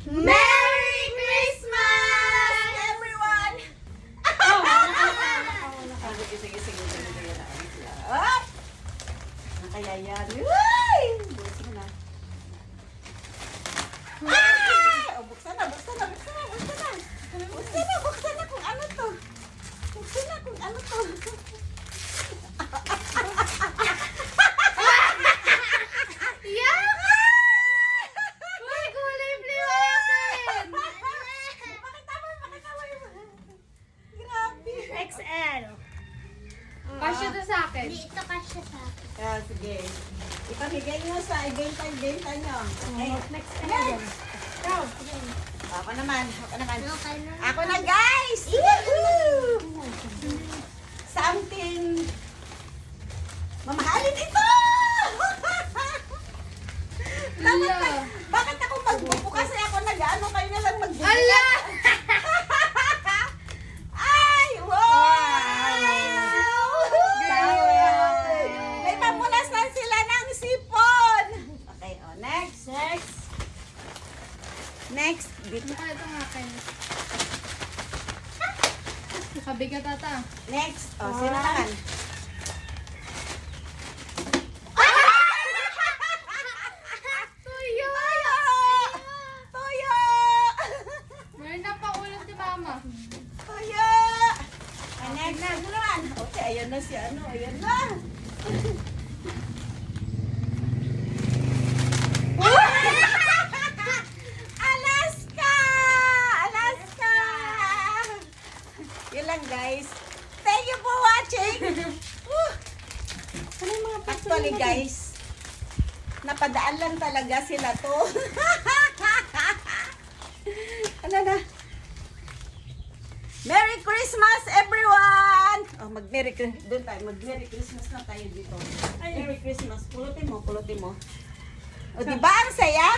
Merry Christmas, everyone! Sige. Up! Kaya yan. Uy! Buksan mo na. Ah! Buksan na kung ano to. Uy, kulay blue natin! Pakita mo. Grabe. XL. Kasya to sa akin. Hindi ito kasya sa akin. Ah, sige. Ipamigay nyo sa ibenta nyo. Okay. Next Yes. Ikaw. Ako naman. Okay na. Ako na, guys! Woohoo! Something mamahalin ito! Ala! Bakit ako magbubukas? Kasi ako nag-ano kayo na lang magbubukas. Ala! Ay! Wow! Grabe. May pamunas na sila ng sipon! Okay, oh, next. Next. Dito. Mukha itong akin. Kabigat ata. Next. Oh, sino naman? Tuyo! Toyo! Meron na pa ulam si mama. Toyo! Next. Ano naman? Okay, ayan na si ano. Ayan na. Alaska! Yun lang, guys. Thank you for watching. Actually, guys, napadaan lang talaga sila to. Ano na? Merry Christmas, everyone! Oh, mag-Merry Christmas. Doon tayo. Mag-Merry Christmas na tayo dito. Merry Christmas. Pulutin mo. O, diba ang saya?